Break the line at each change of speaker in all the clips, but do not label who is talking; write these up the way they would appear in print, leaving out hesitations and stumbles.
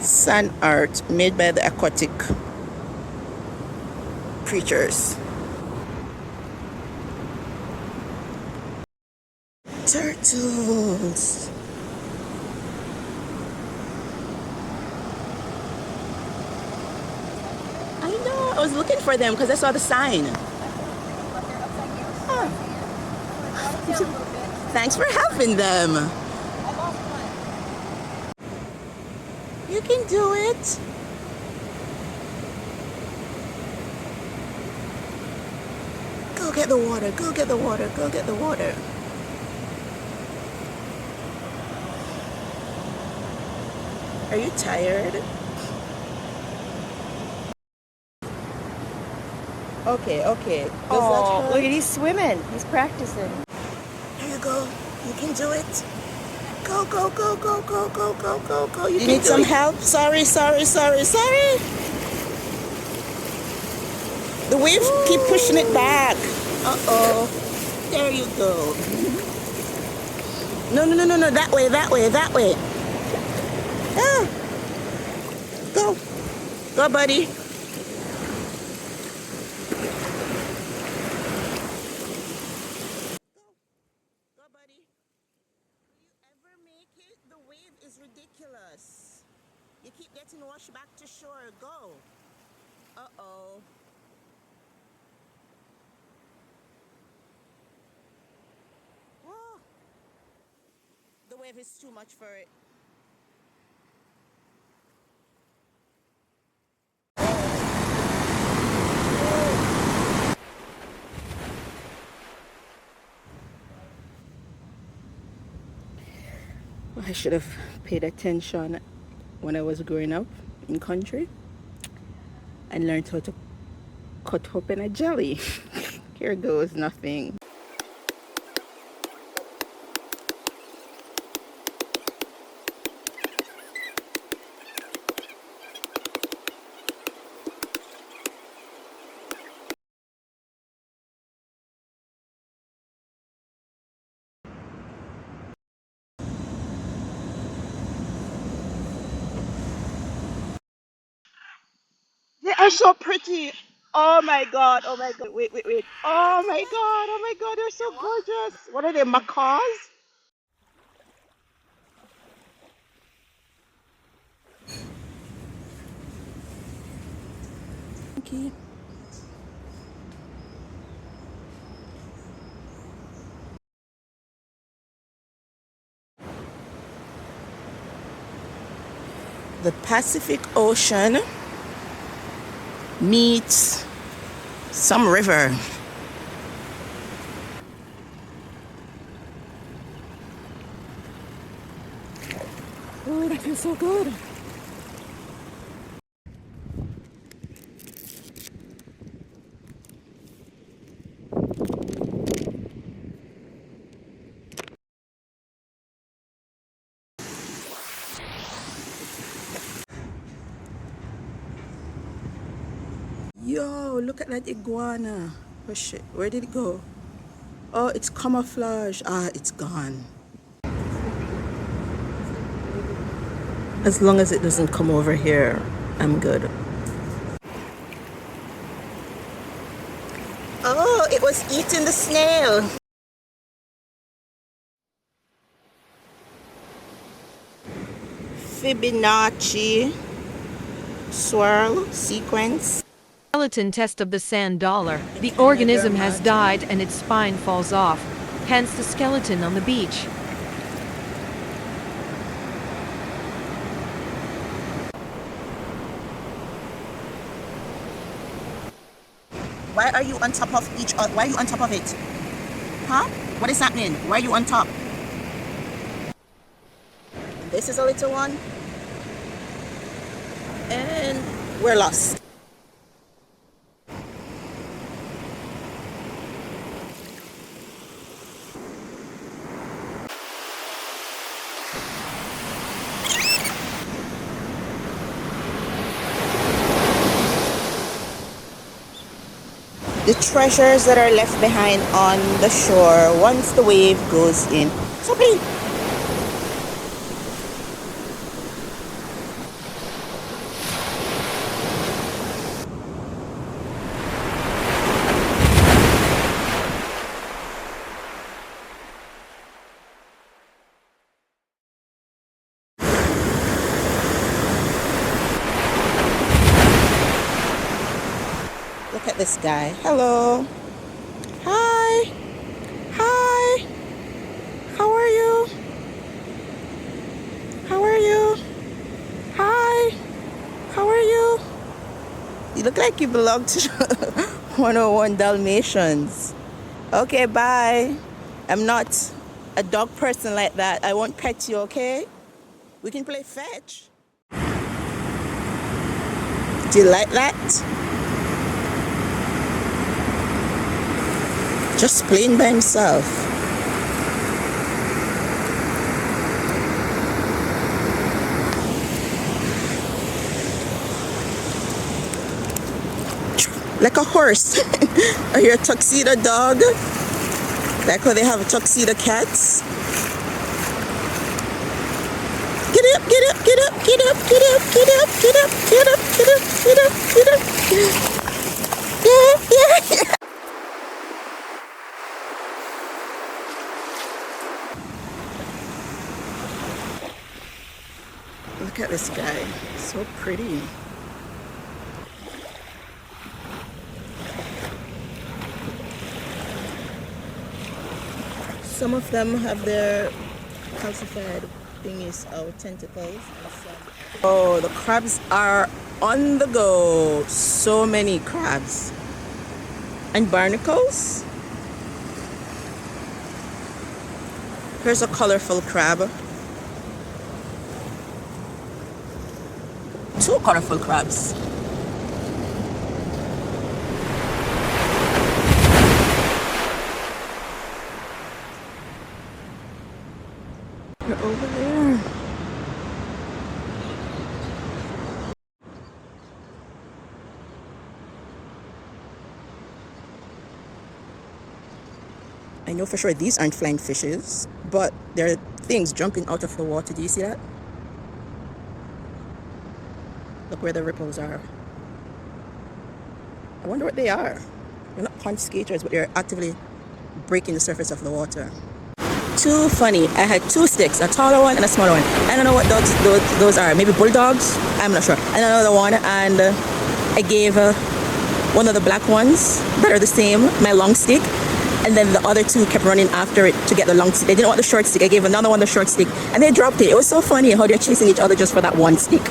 Sand art made by the aquatic creatures. Turtles. I know. I was looking for them because I saw the sign. Huh. Thanks for helping them. You can do it. Go get the water. Go get the water. Go get the water. Are you tired? Okay, okay.
Oh, look at he's swimming. He's practicing.
Here you go. You can do it. Go, go, go, go, go, go, go, go, go. You need some help? Sorry. The waves keep pushing it back. Uh-oh. There you go. No. That way. Ah. Go. Go, buddy. Go, buddy. Will you ever make it? The wave is ridiculous. You keep getting washed back to shore. Go. Uh-oh. Whoa. The wave is too much for it. I should have paid attention when I was growing up in country and learned how to cut open a jelly. Here goes nothing. They are so pretty. Oh my god. Wait. Oh my god, they're so gorgeous. What are they, macaws? Okay. The Pacific Ocean meets some river. Oh, that feels so good. Yo, look at that iguana. Oh shit, where did it go? Oh, it's camouflage. Ah, it's gone. As long as it doesn't come over here, I'm good. Oh, it was eating the snail. Fibonacci swirl sequence.
Skeleton test of the sand dollar. The organism has died and its spine falls off, hence the skeleton on the beach.
Why are you on top of why are you on top of it? Huh? What is happening? Why are you on top? This is a little one. And we're lost. The treasures that are left behind on the shore once the wave goes in. So clean. at this guy. Hello. Hi. Hi. How are you? How are you? Hi. How are you? You look like you belong to 101 Dalmatians. Okay, bye. I'm not a dog person like that. I won't pet you, okay? We can play fetch. Do you like that? Just playing by himself. Like a horse. Are you a tuxedo dog? Like how they have tuxedo cats? Get up, get up, get up, get up, get up, get up, get up, get up, get up, get up, get up, get up. Yeah. Look at this guy. So pretty. Some of them have their calcified thingies or tentacles. Oh, the crabs are on the go. So many crabs. And barnacles. Here's a colorful crab. Two colorful crabs. They're over there. I know for sure these aren't flying fishes, but there are things jumping out of the water. Do you see that? Look where the ripples are. I wonder what they are. They're not pond skaters, but they're actively breaking the surface of the water. Too funny. I had two sticks, a taller one and a smaller one. I don't know what dogs those are. Maybe bulldogs? I'm not sure. And another one, and I gave one of the black ones that are the same, my long stick. And then the other two kept running after it to get the long stick. They didn't want the short stick. I gave another one the short stick. And they dropped it. It was so funny how they're chasing each other just for that one stick.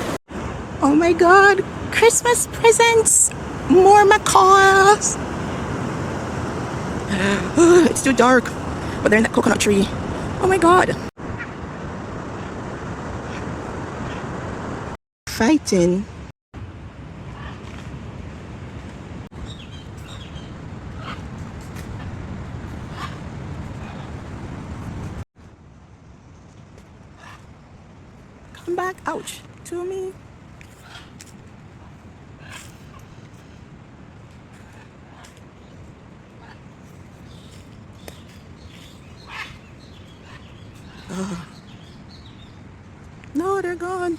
Oh my God. Christmas presents. More macaws. It's too dark. But they're in that coconut tree. Oh my God. Fighting. Come back. Ouch. To me. Oh. No, they're gone.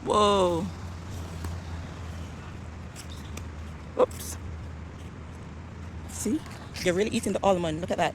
Whoa. Oops. See? They're really eating the almond. Look at that.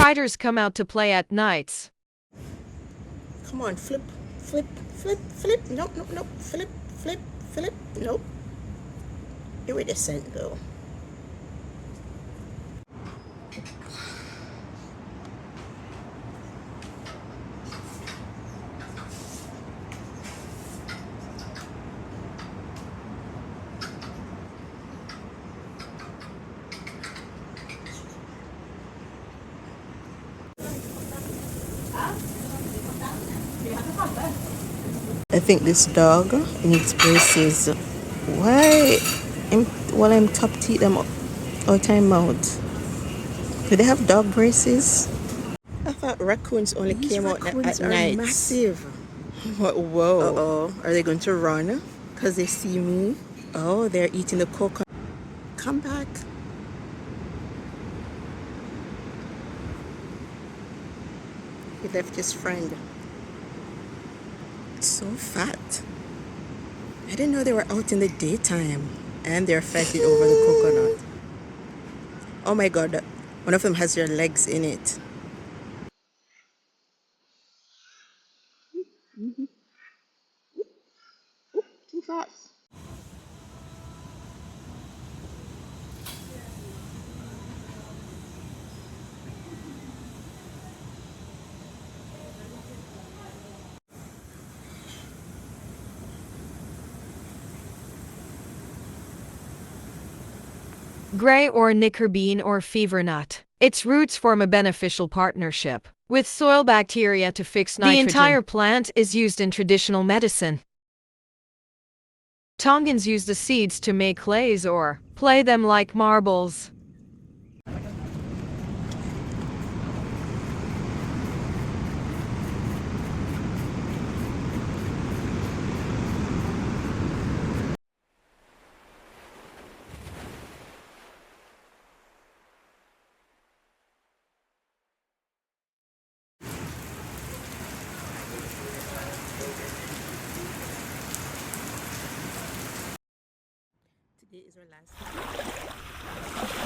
Fighters come out to play at nights.
Come on, flip, flip, Flip, flip. Nope, nope, nope. Flip, flip, flip. Nope. Where the scent go? I think this dog needs braces. Why? While I'm top teeth them out time mouth. Do they have dog braces? I thought raccoons only came out at night. Massive. Whoa. Uh-oh. Are they going to run? Because they see me? Oh, they're eating the coconut. Come back. He left his friend. So fat. I didn't know they were out in the daytime. And they're fatted over the coconut. Oh my god. One of them has their legs in it. Too fast.
Gray or knickerbean or fever nut. Its roots form a beneficial partnership with soil bacteria to fix nitrogen. The entire plant is used in traditional medicine. Tongans use the seeds to make clays or play them like marbles.
Today is our last day.